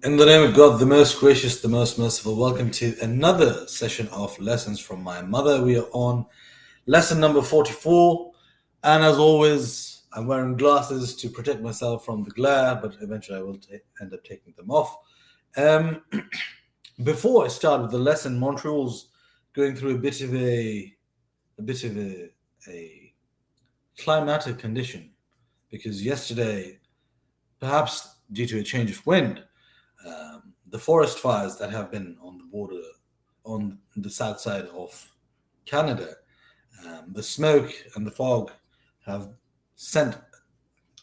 In the name of God, the most gracious, the most merciful, welcome to another session of Lessons from My Mother. We are on lesson number 44. And as always, I'm wearing glasses to protect myself from the glare, but eventually I will end up taking them off. Um, Before I start with the lesson, Montreal's going through a climatic condition because yesterday, perhaps due to a change of wind, the forest fires that have been on the border on the south side of Canada, the smoke and the fog have sent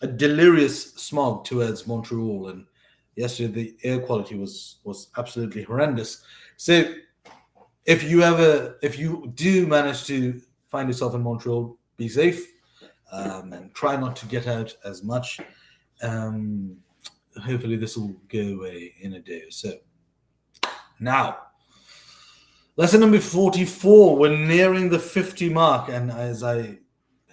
a delirious smog towards Montreal, and yesterday the air quality was absolutely horrendous. So if you do manage to find yourself in Montreal, be safe and try not to get out as much. Um, Hopefully this will go away in a day or so. Now, lesson number 44. We're nearing the 50 mark, and as I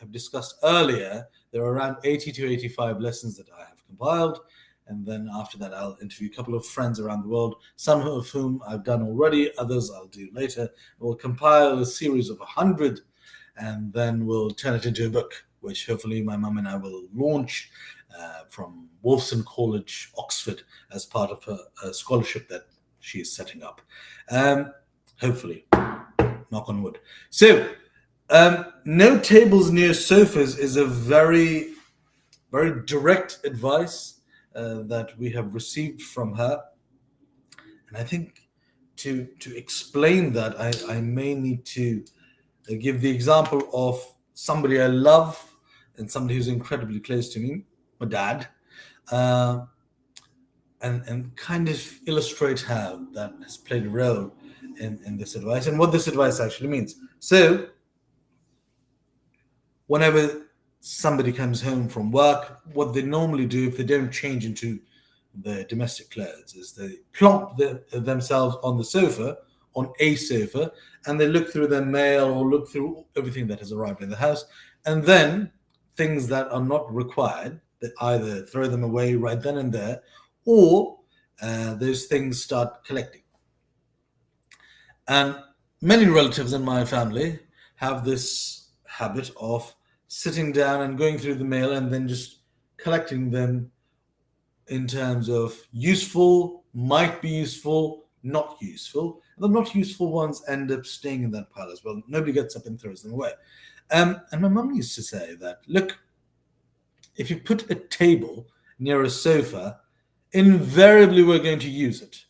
have discussed earlier, there are around 80 to 85 lessons that I have compiled. And then after that, I'll interview a couple of friends around the world, some of whom I've done already, others I'll do later. We'll compile a series of 100, and then we'll turn it into a book, which hopefully my mum and I will launch from Wolfson College, Oxford, as part of a scholarship that she is setting up. Hopefully, knock on wood. So, no tables near sofas is a very direct advice that we have received from her, and I think to explain that, I may need to give the example of somebody I love and somebody who's incredibly close to me, my dad, uh, and kind of illustrate how that has played a role in this advice and what this advice actually means. So, whenever somebody comes home from work, what they normally do if they don't change into their domestic clothes is they plonk themselves on the sofa, on a sofa, and they look through their mail or look through everything that has arrived in the house. And then things that are not required, they either throw them away right then and there, or those things start collecting. And many relatives in my family have this habit of sitting down and going through the mail and then just collecting them in terms of useful, might be useful, not useful. And the not useful ones end up staying in that pile as well. Nobody gets up and throws them away. And my mum used to say that, look, if you put a table near a sofa, invariably we're going to use it.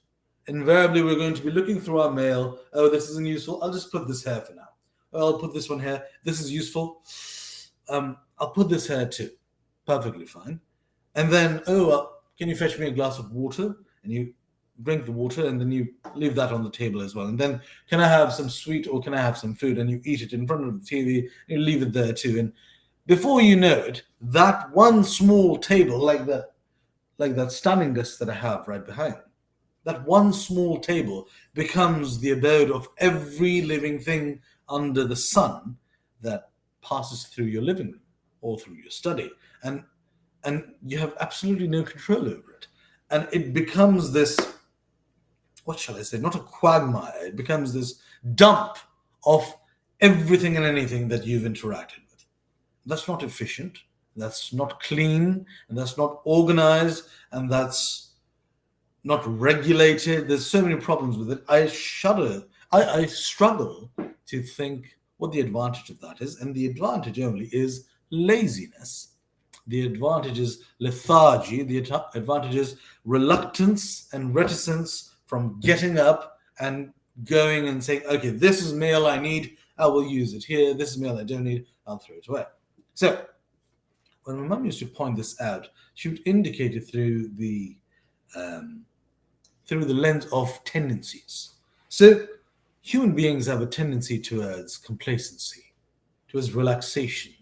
Invariably, we're going to be looking through our mail. Oh, this isn't useful. I'll just put this here for now. Oh, I'll put this one here. This is useful. I'll put this here too. Perfectly fine. And then, can you fetch me a glass of water? And you drink the water, and then you leave that on the table as well. And then, can I have some sweet or can I have some food? And you eat it in front of the TV. And you leave it there too. And before you know it, that one small table, like that standing desk that I have right behind, that one small table becomes the abode of every living thing under the sun that passes through your living room or through your study, and you have absolutely no control over it, and it becomes this, what shall I say, not a quagmire, it becomes this dump of everything and anything that you've interacted with. That's not efficient, that's not clean, and that's not organized, and that's not regulated. There's so many problems with it. I shudder. I struggle to think what the advantage of that is. And the advantage only is laziness. The advantage is lethargy. The advantage is reluctance and reticence from getting up and going and saying, okay, this is mail I need. I will use it here. This is mail I don't need. I'll throw it away. So when my mum used to point this out, she would indicate it um, through the lens of tendencies. So, human beings have a tendency towards complacency, towards relaxation,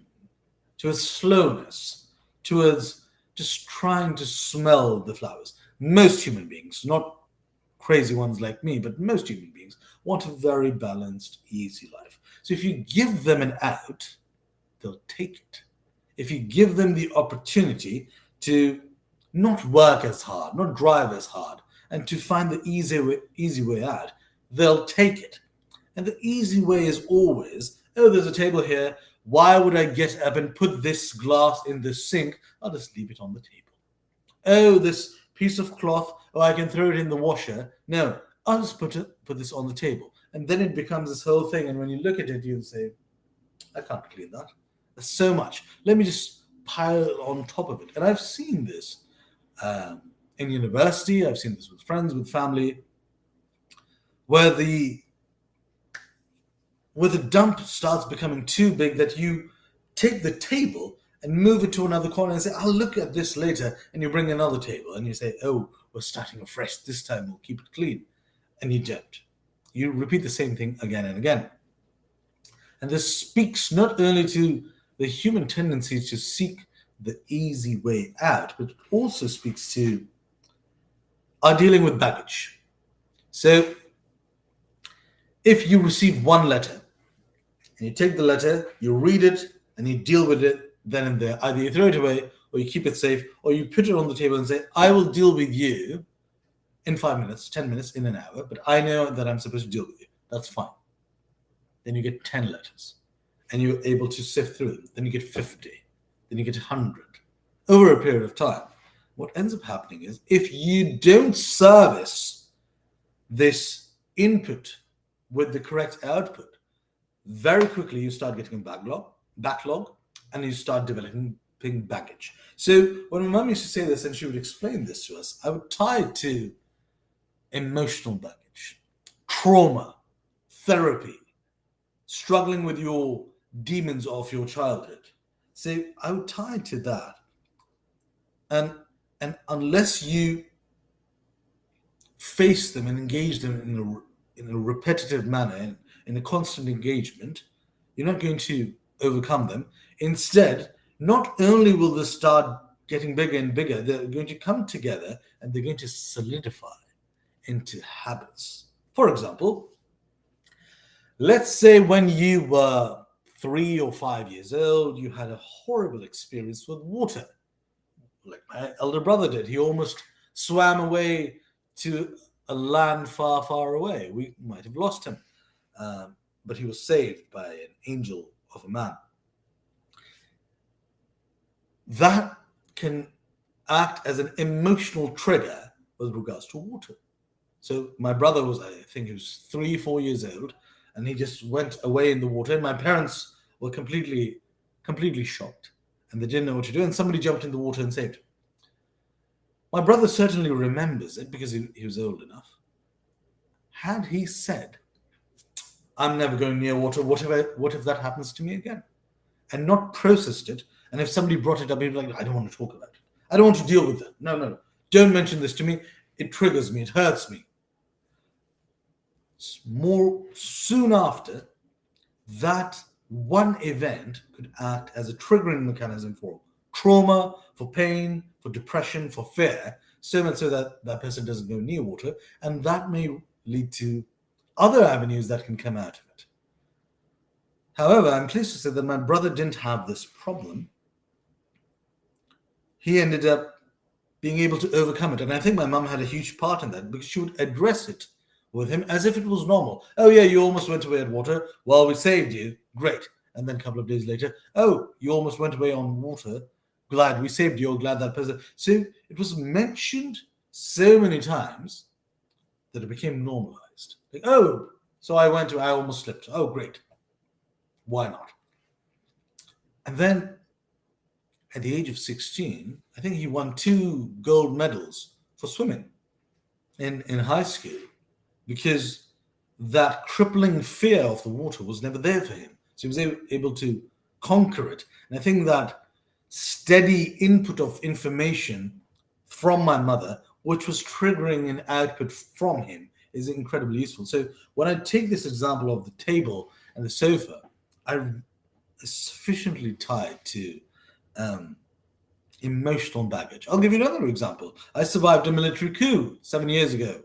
towards slowness, towards just trying to smell the flowers. Most human beings, not crazy ones like me, but most human beings want a very balanced, easy life. So, if you give them an out, they'll take it. If you give them the opportunity to not work as hard, not drive as hard, and to find the easy way out, they'll take it. And the easy way is always, oh, there's a table here. Why would I get up and put this glass in the sink? I'll just leave it on the table. Oh, this piece of cloth, oh, I can throw it in the washer. No, I'll just put this on the table. And then it becomes this whole thing. And when you look at it, you'll say, I can't clean that. There's so much. Let me just pile on top of it. And I've seen this um, in university. I've seen this with friends, with family, where the dump starts becoming too big that you take the table and move it to another corner and say, I'll look at this later. And you bring another table and you say, oh, we're starting afresh. This time we'll keep it clean. And you don't. You repeat the same thing again and again. And this speaks not only to the human tendency to seek the easy way out, but it also speaks to our dealing with baggage. So if you receive one letter and you take the letter, you read it, and you deal with it then and there, either you throw it away or you keep it safe or you put it on the table and say, I will deal with you in 5 minutes, 10 minutes, in an hour, but I know that I'm supposed to deal with you. That's fine. Then you get 10 letters and you're able to sift through them. Then you get 50. Then you get 100 over a period of time. What ends up happening is if you don't service this input with the correct output, very quickly you start getting a backlog, and you start developing baggage. So when my mum used to say this and she would explain this to us, I would tie it to emotional baggage, trauma, therapy, struggling with your demons of your childhood. So I would tie it to that. And unless you face them and engage them in a repetitive manner, in a constant engagement, you're not going to overcome them. Instead, not only will they start getting bigger and bigger, they're going to come together and they're going to solidify into habits. For example, let's say when you were 3 or 5 years old, you had a horrible experience with water, like my elder brother did. He almost swam away to a land far, far away. We might have lost him, but he was saved by an angel of a man. That can act as an emotional trigger with regards to water. So my brother was, I think he was 3, 4 years old, and he just went away in the water. And my parents were completely shocked, and they didn't know what to do. And somebody jumped in the water and saved him. My brother certainly remembers it because he was old enough. Had he said, I'm never going near water, what if that happens to me again? And not processed it. And if somebody brought it up, he'd be like, I don't want to talk about it. I don't want to deal with that. No. Don't mention this to me. It triggers me. It hurts me. More soon after, that one event could act as a triggering mechanism for trauma, for pain, for depression, for fear, so much so that that person doesn't go near water. And that may lead to other avenues that can come out of it. However, I'm pleased to say that my brother didn't have this problem. He ended up being able to overcome it. And I think my mum had a huge part in that because she would address it with him as if it was normal. Oh, yeah, you almost went away at water. Well, we saved you. Great. And then a couple of days later, oh, you almost went away on water. Glad we saved you. Glad that person. So it was mentioned so many times that it became normalized. Like, oh, so I almost slipped. Oh, great. Why not? And then at the age of 16, I think he won 2 gold medals for swimming in high school because that crippling fear of the water was never there for him. So he was able to conquer it. And I think that steady input of information from my mother, which was triggering an output from him, is incredibly useful. So when I take this example of the table and the sofa, I'm sufficiently tied to emotional baggage. I'll give you another example. I survived a military coup 7 years ago,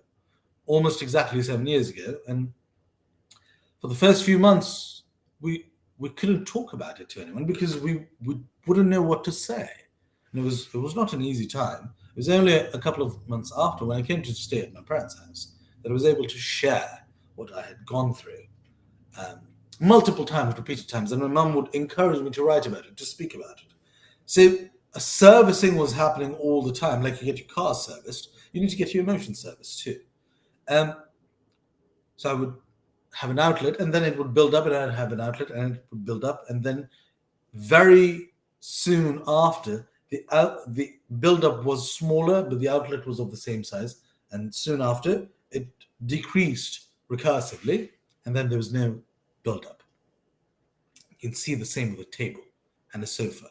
almost exactly 7 years ago, and for the first few months, we couldn't talk about it to anyone because we wouldn't know what to say. And it was not an easy time. It was only a couple of months after, when I came to stay at my parents' house, that I was able to share what I had gone through, um, multiple times, repeated times, and my mum would encourage me to write about it, to speak about it. So a servicing was happening all the time. Like you get your car serviced, you need to get your emotions serviced too. Um, so I would have an outlet, and then it would build up, and I'd have an outlet, and it would build up, and then very soon after, the build-up was smaller, but the outlet was of the same size, and soon after it decreased recursively, and then there was no build-up. You can see the same with a table and a sofa.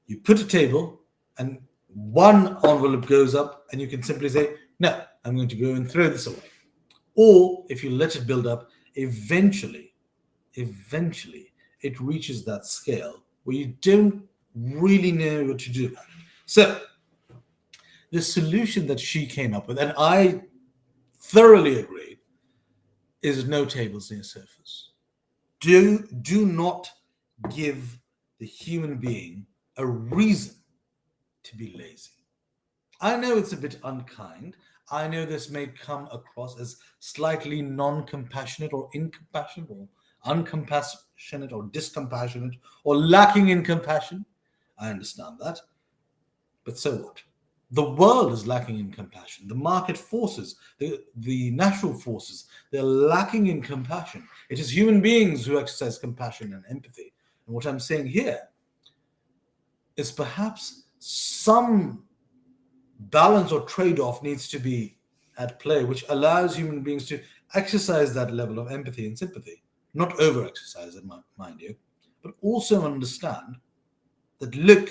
You put a table, and one envelope goes up, and you can simply say, "No, I'm going to go and throw this away." Or if you let it build up, eventually it reaches that scale where you don't really know what to do about it. So the solution that she came up with, and I thoroughly agree, is no tables near sofas. Do not give the human being a reason to be lazy. I know it's a bit unkind. I know this may come across as slightly non compassionate or incompassionate or uncompassionate or discompassionate or lacking in compassion. I understand that. But so what? The world is lacking in compassion. The market forces, the natural forces, they're lacking in compassion. It is human beings who exercise compassion and empathy. And what I'm saying here is perhaps some balance or trade off needs to be at play, which allows human beings to exercise that level of empathy and sympathy. Not over exercise it, mind you, but also understand that, look,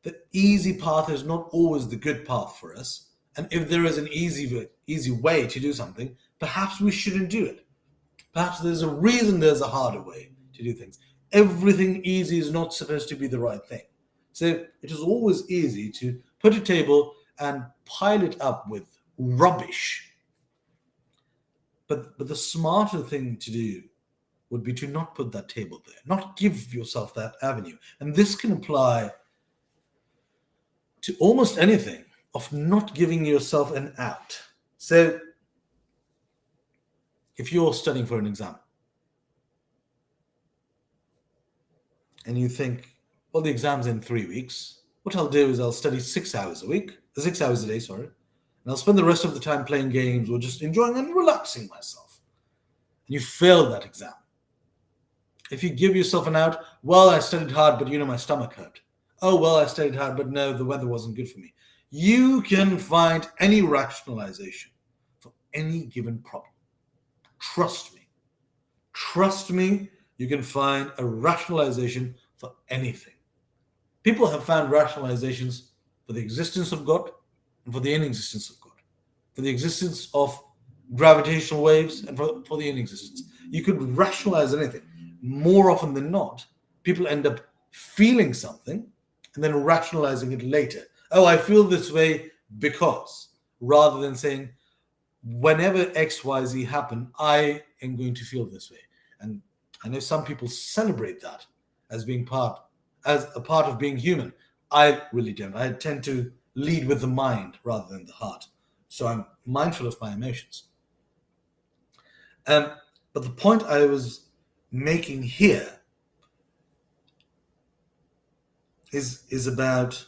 the easy path is not always the good path for us. And if there is an easy way to do something, perhaps we shouldn't do it. Perhaps there's a reason there's a harder way to do things. Everything easy is not supposed to be the right thing. So it is always easy to put a table and pile it up with rubbish. But the smarter thing to do would be to not put that table there, not give yourself that avenue. And this can apply to almost anything, of not giving yourself an out. So if you're studying for an exam and you think, well, the exam's in 3 weeks, what I'll do is I'll study 6 hours a week, 6 hours a day, sorry, and I'll spend the rest of the time playing games or just enjoying and relaxing myself. And you fail that exam. If you give yourself an out, well, I studied hard, but my stomach hurt. Oh, well, I studied hard, but no, the weather wasn't good for me. You can find any rationalization for any given problem. Trust me. Trust me, you can find a rationalization for anything. People have found rationalizations for the existence of God and for the inexistence of God, for the existence of gravitational waves and for the inexistence. You could rationalize anything. More often than not, people end up feeling something and then rationalizing it later. Oh, I feel this way because, rather than saying, whenever XYZ happen, I am going to feel this way. And I know some people celebrate that as as a part of being human. I really don't. I tend to lead with the mind rather than the heart. So I'm mindful of my emotions. But the point I was making here is about,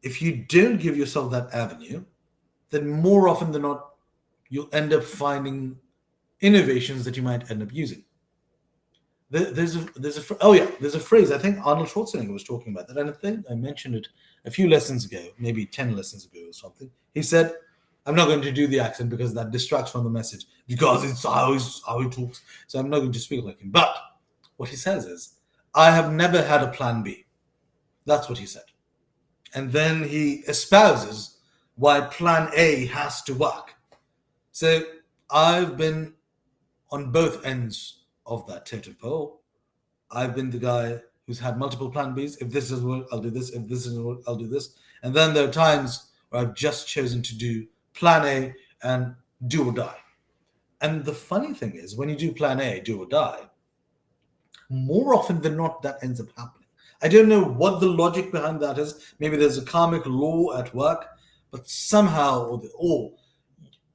if you don't give yourself that avenue, then more often than not, you'll end up finding innovations that you might end up using. There's a phrase. I think Arnold Schwarzenegger was talking about that, and I think I mentioned it a few lessons ago, maybe 10 lessons ago or something. He said, "I'm not going to do the accent because that distracts from the message, because it's how he talks. So I'm not going to speak like him." But what he says is, "I have never had a plan B." That's what he said, and then he espouses why plan A has to work. So I've been on both ends of that totem pole. I've been the guy who's had multiple plan Bs. If this is what I'll do this. If this is what I'll do this. And then there are times where I've just chosen to do plan A and do or die. And the funny thing is, when you do plan A, do or die, more often than not, that ends up happening. I don't know what the logic behind that is. Maybe there's a karmic law at work, but somehow, or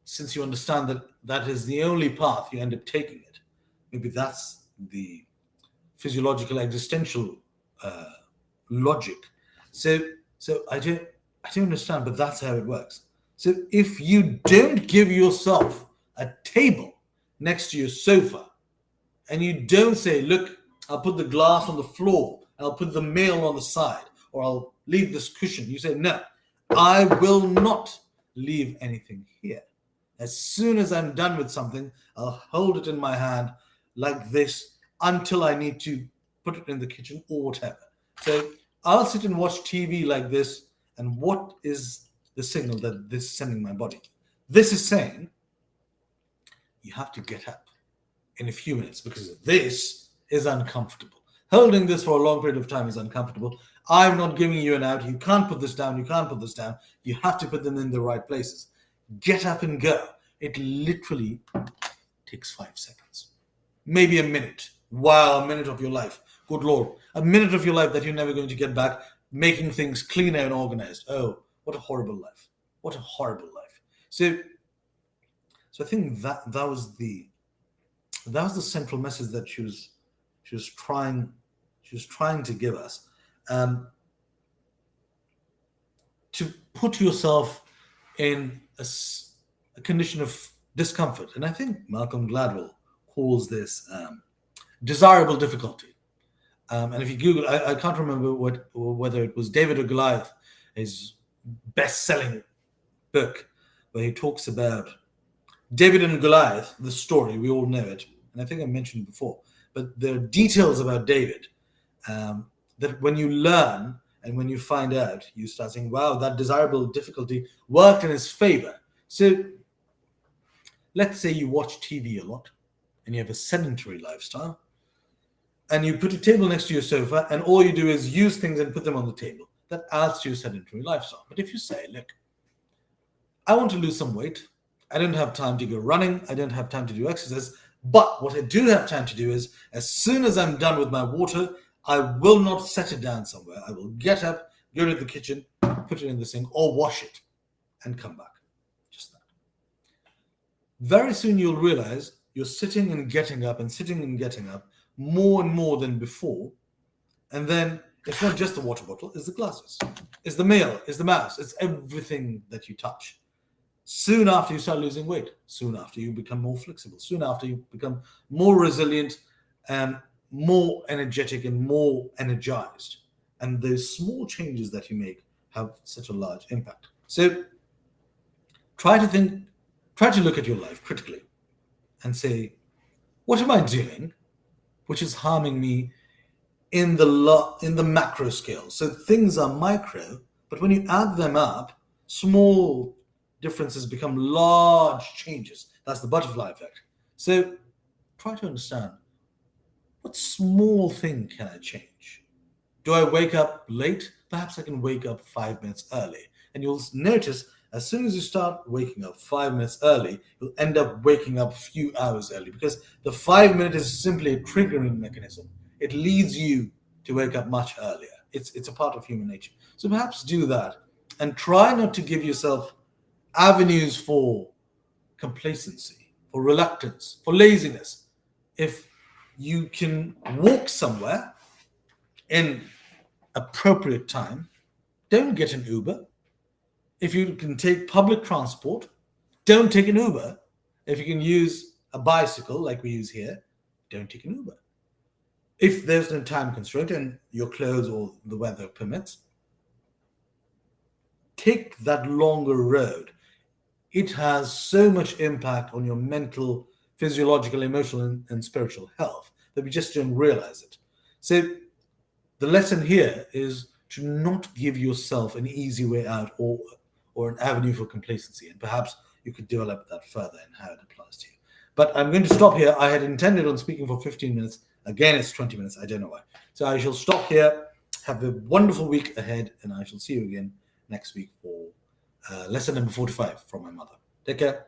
since you understand that that is the only path, you end up taking it. Maybe that's the physiological existential uh, logic. So, so I don't understand, but that's how it works. So if you don't give yourself a table next to your sofa, and you don't say, look, I'll put the glass on the floor, I'll put the mail on the side, or I'll leave this cushion. You say, no, I will not leave anything here. As soon as I'm done with something, I'll hold it in my hand like this until I need to put it in the kitchen or whatever. So I'll sit and watch TV like this. And what is the signal that this is sending my body? This is saying you have to get up in a few minutes because this is uncomfortable. Holding this for a long period of time is uncomfortable. I'm not giving you an out. You can't put this down. You can't put this down. You have to put them in the right places. Get up and go. It literally takes 5 seconds, maybe a minute. Wow, a minute of your life. Good Lord. A minute of your life that you're never going to get back, making things cleaner and organized. Oh, what a horrible life. What a horrible life. So I think that was the central message that she was trying she was trying to give us, um, to put yourself in a condition of discomfort, and I think Malcolm Gladwell calls this desirable difficulty. And if you Google, I can't remember whether it was David or Goliath, his best-selling book, where he talks about David and Goliath, the story, we all know it, and I think I mentioned before, but there are details about David, that when you learn and when you find out, you start saying, wow, that desirable difficulty worked in his favor. So let's say you watch TV a lot and you have a sedentary lifestyle, and you put a table next to your sofa, and all you do is use things and put them on the table. That adds to your sedentary lifestyle. But if you say, look, I want to lose some weight. I don't have time to go running. I don't have time to do exercise. But what I do have time to do is, as soon as I'm done with my water, I will not set it down somewhere. I will get up, go to the kitchen, put it in the sink, or wash it, and come back. Just that. Very soon you'll realize you're sitting and getting up and sitting and getting up more and more than before. And then it's not just the water bottle, it's the glasses, it's the mail, it's the mouse, it's everything that you touch. Soon after you start losing weight, soon after you become more flexible, soon after you become more resilient and more energetic and more energized. And those small changes that you make have such a large impact. So try to think, try to look at your life critically and say, what am I doing which is harming me in the macro scale? So things are micro, but when you add them up, small differences become large changes. That's the butterfly effect. So try to understand, what small thing can I change? Do I wake up late? Perhaps I can wake up 5 minutes early. And you'll notice as soon as you start waking up 5 minutes early, you'll end up waking up a few hours early, because the 5 minute is simply a triggering mechanism. It leads you to wake up much earlier. It's a part of human nature. So perhaps do that and try not to give yourself avenues for complacency, for reluctance, for laziness. If you can walk somewhere in appropriate time, don't get an Uber. If you can take public transport, don't take an Uber. If you can use a bicycle like we use here, don't take an Uber. If there's no time constraint and your clothes or the weather permits, take that longer road. It has so much impact on your mental, physiological, emotional, and spiritual health that we just don't realize it. So the lesson here is to not give yourself an easy way out, or an avenue for complacency. And perhaps you could develop that further and how it applies to you. But I'm going to stop here. I had intended on speaking for 15 minutes. Again, it's 20 minutes. I don't know why. So I shall stop here. Have a wonderful week ahead, and I shall see you again next week for lesson number 45 from my mother. Take care.